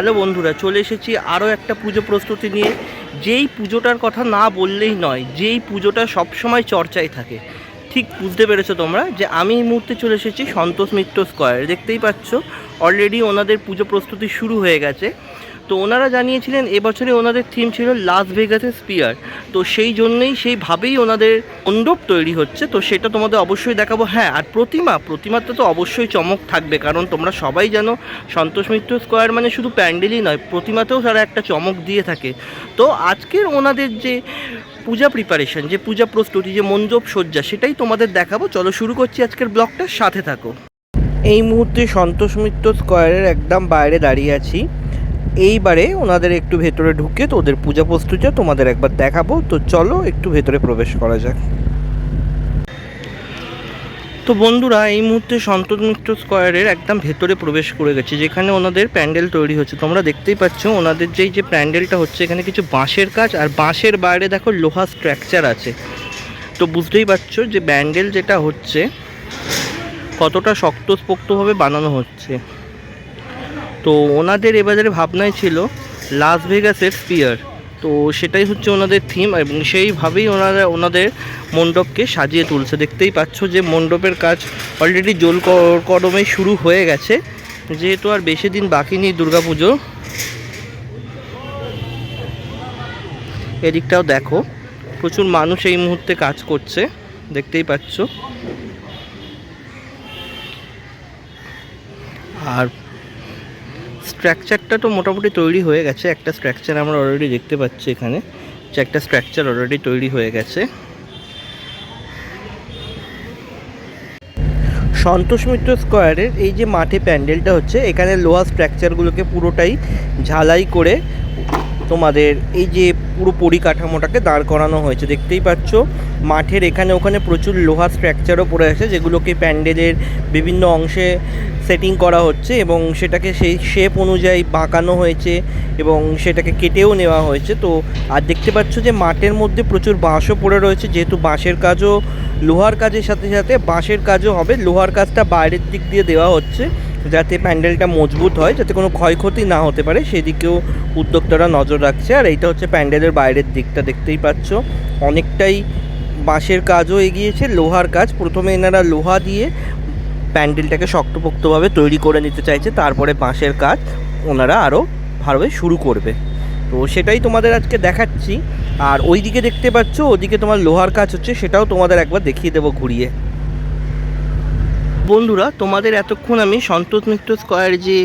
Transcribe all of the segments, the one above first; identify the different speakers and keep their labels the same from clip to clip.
Speaker 1: Hello বন্ধুরা, চলে এসেছি আরও একটা পুজো প্রস্তুতি নিয়ে। যেই পুজোটার কথা না বললেই নয়, যেই পুজোটা সবসময় চর্চায় থাকে। ঠিক বুঝতে পেরেছো তোমরা যে আমি এই মুহূর্তে চলে এসেছি সন্তোষ মিত্র স্কয়ারে। দেখতেই পাচ্ছ অলরেডি ওনাদের পুজো প্রস্তুতি শুরু হয়ে গেছে। তো ওনারা জানিয়েছিলেন এবছরে ওনাদের থিম ছিল লাস ভেগাসের স্পিয়ার। তো সেই জন্যেই সেইভাবেই ওনাদের মণ্ডপ তৈরি হচ্ছে। তো সেটা তোমাদের অবশ্যই দেখাবো। হ্যাঁ, আর প্রতিমাতে তো অবশ্যই চমক থাকবে, কারণ তোমরা সবাই জানো সন্তোষ মিত্র স্কয়ার মানে শুধু প্যান্ডেলই নয়, প্রতিমাতেও তারা একটা চমক দিয়ে থাকে। তো আজকের ওনাদের যে পূজা প্রিপারেশন, যে পূজা প্রস্তুতি, যে মণ্ডপ সজ্জা, সেটাই তোমাদের দেখাবো। চলো শুরু করছি আজকের ব্লগটা, সাথে থাকো। এই মুহূর্তে সন্তোষ মিত্র স্কয়ারের একদম বাইরে দাঁড়িয়ে আছি। এইবারে ওনাদের একটু ভেতরে ঢুকে তো ওদের পূজা প্রস্তুতিটা তোমাদের একবার দেখাবো। তো চলো একটু ভেতরে প্রবেশ করা যাক। তো বন্ধুরা, এই মুহূর্তে সন্তোষ মিত্র স্কয়ারের একদম ভেতরে প্রবেশ করে গেছে, যেখানে ওনাদের প্যান্ডেল তৈরি হচ্ছে। তোমরা দেখতেই পাচ্ছ ওনাদের যে প্যান্ডেলটা হচ্ছে, এখানে কিছু বাঁশের কাজ, আর বাঁশের বাইরে দেখো লোহা স্ট্রাকচার আছে। তো বুঝতেই পারছো যে প্যান্ডেল যেটা হচ্ছে কতটা শক্তপোক্তভাবে বানানো হচ্ছে। তো ওনাদের এবারে ভাবনাই ছিল লাস ভেগাসের স্পিয়ার। তো সেটাই হচ্ছে ওনাদের থিম, এবং সেইভাবেই ওনারা ওনাদের মণ্ডপকে সাজিয়ে তুলছে। দেখতেই পাচ্ছ যে মণ্ডপের কাজ অলরেডি জোর কদমে শুরু হয়ে গেছে, যেহেতু আর বেশি দিন বাকি নেই দুর্গাপুজো। এদিকটাও দেখো প্রচুর মানুষ এই মুহূর্তে কাজ করছে, দেখতেই পাচ্ছ। আর স্ট্রাকচারটা তো মোটামুটি তৈরি হয়ে গেছে। একটা স্ট্রাকচার আমরা অলরেডি দেখতে পাচ্ছি এখানে, যে একটা স্ট্রাকচার অলরেডি তৈরি হয়ে গেছে। সন্তোষ মিত্র স্কয়ারের এই যে মাঠে প্যান্ডেলটা হচ্ছে, এখানে লোহা স্ট্রাকচারগুলোকে পুরোটাই ঝালাই করে তোমাদের এই যে পুরো পরিকাঠামোটাকে দাঁড় করানো হয়েছে। দেখতেই পাচ্ছ মাঠের এখানে ওখানে প্রচুর লোহা স্ট্রাকচারও পড়ে আছে, যেগুলোকে প্যান্ডেলের বিভিন্ন অংশে সেটিং করা হচ্ছে, এবং সেটাকে সেই শেপ অনুযায়ী বাঁকানো হয়েছে এবং সেটাকে কেটেও নেওয়া হয়েছে। তো আর দেখতে পাচ্ছ যে মাঠের মধ্যে প্রচুর বাঁশও পড়ে রয়েছে, যেহেতু বাঁশের কাজও লোহার কাজের সাথে সাথে বাঁশের কাজও হবে। লোহার কাজটা বাইরের দিক দিয়ে দেওয়া হচ্ছে যাতে প্যান্ডেলটা মজবুত হয়, যাতে কোনো ক্ষয়ক্ষতি না হতে পারে, সেদিকেও উদ্যোক্তারা নজর রাখছে। আর এইটা হচ্ছে প্যান্ডেলের বাইরের দিকটা, দেখতেই পাচ্ছ অনেকটাই বাঁশের কাজও এগিয়েছে, লোহার কাজ। প্রথমে এনারা লোহা দিয়ে প্যান্ডেলটাকে শক্তপোক্তভাবে তৈরি করে নিতে চাইছে, তারপরে বাঁশের কাজ ওনারা আরও ভালোভাবে শুরু করবে। তো সেটাই তোমাদের আজকে দেখাচ্ছি। আর ওই দিকে দেখতে পাচ্ছ ওদিকে তোমার লোহার কাজ হচ্ছে, সেটাও তোমাদের একবার দেখিয়ে দেবো ঘুরিয়ে। বন্ধুরা, তোমাদের এতক্ষণ আমি সন্তোষ মিত্র স্কয়ার যে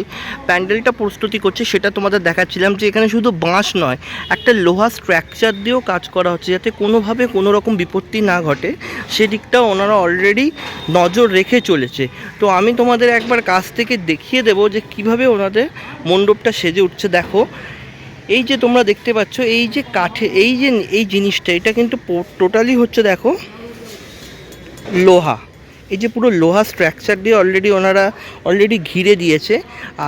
Speaker 1: প্যান্ডেলটা প্রস্তুতি করছে সেটা তোমাদের দেখাচ্ছিলাম, যে এখানে শুধু বাঁশ নয়, একটা লোহা স্ট্রাকচার দিয়েও কাজ করা হচ্ছে, যাতে কোনোভাবে কোনো রকম বিপত্তি না ঘটে সেদিকটাও ওনারা অলরেডি নজর রেখে চলেছে। তো আমি তোমাদের একবার কাছ থেকে দেখিয়ে দেবো যে কিভাবে ওনাদের মণ্ডপটা সেজে উঠছে। দেখো এই যে তোমরা দেখতে পাচ্ছ এই যে কাঠে এই জিনিসটা, এটা কিন্তু টোটালি হচ্ছে দেখো লোহা। এই যে পুরো লোহা স্ট্রাকচার দিয়ে ওনারা অলরেডি ঘিরে দিয়েছে।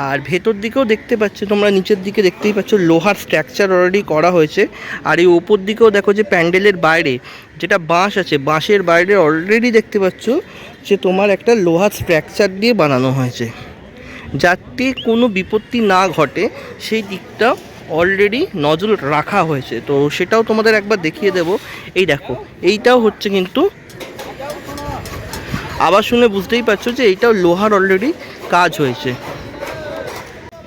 Speaker 1: আর ভেতর দিকেও দেখতে পাচ্ছ তোমরা, নিচের দিকে দেখতেই পাচ্ছ লোহার স্ট্রাকচার অলরেডি করা হয়েছে। আর এই ওপর দিকেও দেখো যে প্যান্ডেলের বাইরে যেটা বাঁশ আছে, বাঁশের বাইরে অলরেডি দেখতে পাচ্ছ যে তোমার একটা লোহার স্ট্রাকচার দিয়ে বানানো হয়েছে, যাতে কোনো বিপত্তি না ঘটে সেই দিকটা অলরেডি নজর রাখা হয়েছে। তো সেটাও তোমাদের একবার দেখিয়ে দেব। এই দেখো এইটাও হচ্ছে কিন্তু, আবার শুনে বুঝতেই পারছো যে এইটাও লোহার অলরেডি কাজ হয়েছে।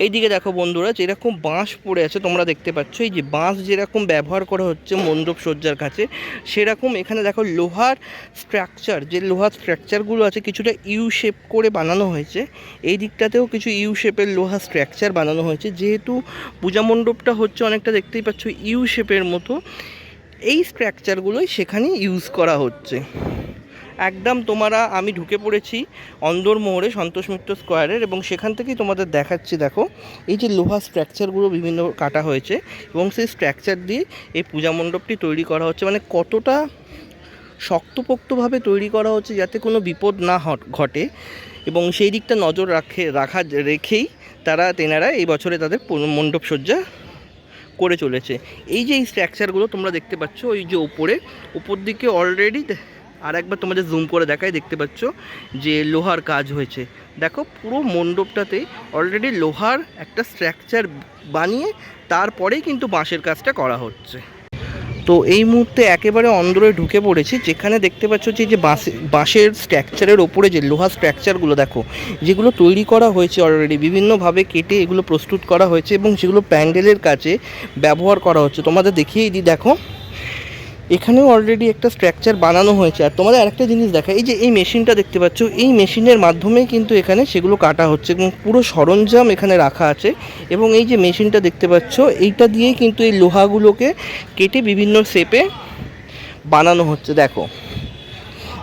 Speaker 1: এইদিকে দেখো বন্ধুরা, যেরকম বাঁশ পড়ে আছে তোমরা দেখতে পাচ্ছ, এই যে বাঁশ যেরকম ব্যবহার করা হচ্ছে মণ্ডপ সজ্জার কাছে, সেরকম এখানে দেখো লোহার স্ট্রাকচার, যে লোহার স্ট্রাকচারগুলো আছে কিছুটা ইউ শেপ করে বানানো হয়েছে। এই দিকটাতেও কিছু ইউ শেপের লোহার স্ট্রাকচার বানানো হয়েছে, যেহেতু পূজা মণ্ডপটা হচ্ছে অনেকটা দেখতেই পাচ্ছ ইউ শেপের মতো, এই স্ট্রাকচারগুলোই সেখানে ইউজ করা হচ্ছে। একদম আমি ঢুকে পড়েছি অন্দর মোড়ে সন্তোষ মিত্র স্কয়ারের, এবং সেখান থেকেই তোমাদের দেখাচ্ছি। দেখো এই যে লোহা স্ট্রাকচারগুলো বিভিন্ন কাটা হয়েছে, এবং সেই স্ট্রাকচার দিয়ে এই পূজা মণ্ডপটি তৈরি করা হচ্ছে। মানে কতটা শক্তপোক্তভাবে তৈরি করা হচ্ছে যাতে কোনো বিপদ না ঘটে, এবং সেই দিকটা নজর রেখেই তেনারা এই বছরে তাদের মণ্ডপ সজ্জা করে চলেছে। এই যে এই স্ট্রাকচারগুলো তোমরা দেখতে পাচ্ছ, ওই যে উপর দিকে অলরেডি আর একবার তোমাদের জুম করে দেখাই, দেখতে পাচ্ছ যে লোহার কাজ হয়েছে। দেখো পুরো মণ্ডপটাতে অলরেডি লোহার একটা স্ট্রাকচার বানিয়ে তারপরেই কিন্তু বাঁশের কাজটা করা হচ্ছে। তো এই মুহূর্তে একেবারে অন্দরে ঢুকে পড়েছি, যেখানে দেখতে পাচ্ছ যে বাঁশের স্ট্রাকচারের ওপরে যে লোহার স্ট্রাকচারগুলো দেখো, যেগুলো তৈরি করা হয়েছে অলরেডি, বিভিন্নভাবে কেটে এগুলো প্রস্তুত করা হয়েছে এবং সেগুলো প্যান্ডেলের কাজে ব্যবহার করা হচ্ছে। তোমাদের দেখিয়েই দিই, দেখো এখানেও অলরেডি একটা স্ট্রাকচার বানানো হয়েছে। আর তোমাদের আরেকটা জিনিস দেখা, এই যে এই মেশিনটা দেখতে পাচ্ছ, এই মেশিনের মাধ্যমেই কিন্তু এখানে সেগুলো কাটা হচ্ছে এবং পুরো সরঞ্জাম এখানে রাখা আছে। এবং এই যে মেশিনটা দেখতে পাচ্ছ, এইটা দিয়েই কিন্তু এই লোহাগুলোকে কেটে বিভিন্ন শেপে বানানো হচ্ছে। দেখো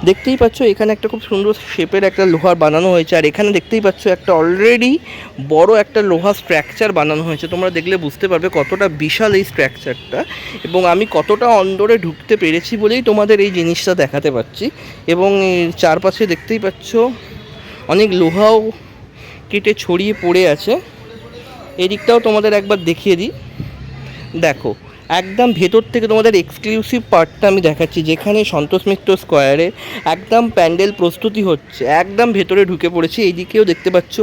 Speaker 1: দেখতেই পাচ্ছ এখানে একটা খুব সুন্দর শেপের একটা লোহার বানানো হয়েছে। আর এখানে দেখতেই পাচ্ছ একটা অলরেডি বড় একটা লোহার স্ট্রাকচার বানানো হয়েছে। তোমরা দেখলে বুঝতে পারবে কতটা বিশাল এই স্ট্রাকচারটা, এবং আমি কতটা অন্দরে ঢুকতে পেরেছি বলেই তোমাদের এই জিনিসটা দেখাতে পাচ্ছি। এবং চারপাশে দেখতেই পাচ্ছ অনেক লোহাও কেটে ছড়িয়ে পড়ে আছে। এদিকটাও তোমাদের একবার দেখিয়ে দিই, দেখো একদম ভেতর থেকে তোমাদের এক্সক্লুসিভ পার্টটা আমি দেখাচ্ছি, যেখানে সন্তোষ মিত্র স্কোয়ারে একদম প্যান্ডেল প্রস্তুতি হচ্ছে। একদম ভেতরে ঢুকে পড়েছি। এইদিকেও দেখতে পাচ্ছ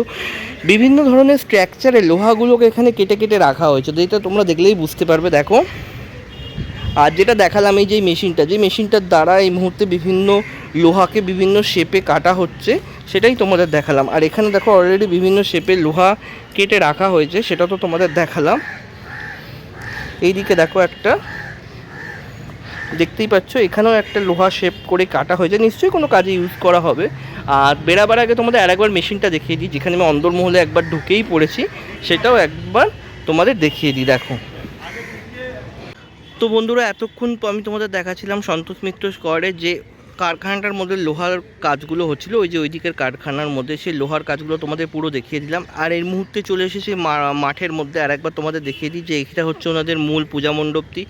Speaker 1: বিভিন্ন ধরনের স্ট্রাকচারে লোহাগুলোকে এখানে কেটে কেটে রাখা হয়েছে, যেটা তোমরা দেখলেই বুঝতে পারবে। দেখো আর যেটা দেখালাম এই যে মেশিনটা, যে মেশিনটার দ্বারা এই মুহূর্তে বিভিন্ন লোহাকে বিভিন্ন শেপে কাটা হচ্ছে, সেটাই তোমাদের দেখালাম। আর এখানে দেখো অলরেডি বিভিন্ন শেপে লোহা কেটে রাখা হয়েছে, সেটা তো তোমাদের দেখালাম। এইদিকে দেখো একটা দেখতেই পাচ্ছ, এখানেও একটা লোহা শেপ করে কাটা হয়েছে, নিশ্চয়ই কোনো কাজে ইউজ করা হবে। আর বেরাবার আগে তোমাদের আরেকবার মেশিনটা দেখিয়ে দিই, যেখানে আমি অন্দরমহলে একবার ঢুকেই পড়েছি, সেটাও একবার তোমাদের দেখিয়ে দিই। দেখো তো বন্ধুরা, এতক্ষণ আমি তোমাদের দেখাচ্ছিলাম সন্তোষ মিত্র স্কোয়ারের যে কারখানাটার মধ্যে লোহার কাজগুলো হচ্ছিলো, ওই যে ওই দিকের কারখানার মধ্যে সেই লোহার কাজগুলো তোমাদের পুরো দেখিয়ে দিলাম। আর এই মুহূর্তে চলে এসেছি মাঠের মধ্যে। আর একবার তোমাদের দেখিয়ে দিই যে এটা হচ্ছে ওনাদের মূল পূজা মণ্ডপটি।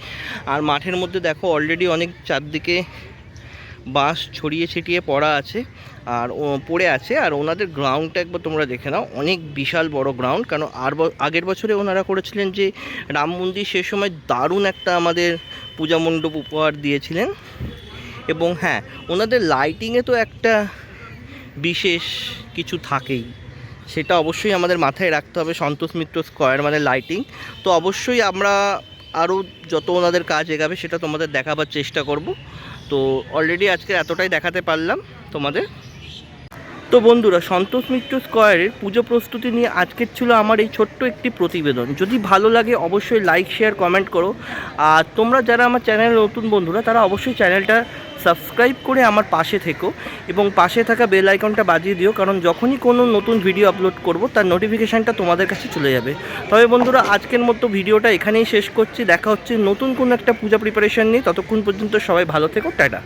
Speaker 1: আর মাঠের মধ্যে দেখো অলরেডি অনেক চারদিকে বাঁশ ছড়িয়ে ছিটিয়ে পড়া আছে আর পড়ে আছে। আর ওনাদের গ্রাউন্ডটা একবার তোমরা দেখে নাও, অনেক বিশাল বড় গ্রাউন্ড। কারণ আগের বছরে ওনারা করেছিলেন যে রাম মন্দির, সে সময় দারুণ একটা আমাদের পূজা মণ্ডপ উপহার দিয়েছিলেন। এবং হ্যাঁ, ওনাদের লাইটিংয়ে তো একটা বিশেষ কিছু থাকেই, সেটা অবশ্যই আমাদের মাথায় রাখতে হবে। সন্তোষ মিত্র স্কোয়ার মানে লাইটিং। তো অবশ্যই আমরা আরও যত ওনাদের কাজ এগাবে সেটা তোমাদের দেখাবার চেষ্টা করব। তো অলরেডি আজকে এতটাই দেখাতে পারলাম তোমাদের। তো বন্ধুরা, সন্তোষ মিত্র স্কোয়ারের পুজো প্রস্তুতি নিয়ে আজকের ছিল আমার এই ছোট্ট একটি প্রতিবেদন। যদি ভালো লাগে অবশ্যই লাইক, শেয়ার, কমেন্ট করো। আর তোমরা যারা আমার চ্যানেলের নতুন বন্ধুরা, তারা অবশ্যই চ্যানেলটা সাবস্ক্রাইব করে আমার পাশে থেকো এবং পাশে থাকা বেল আইকনটা বাজিয়ে দিও, কারণ যখনই কোনো নতুন ভিডিও আপলোড করব তার নোটিফিকেশানটা তোমাদের কাছে চলে যাবে। তবে বন্ধুরা, আজকের মতো ভিডিওটা এখানেই শেষ করছি। দেখা হচ্ছে নতুন কোনো একটা পূজা প্রিপারেশন নিয়ে। ততক্ষণ পর্যন্ত সবাই ভালো থেকো, টাটা।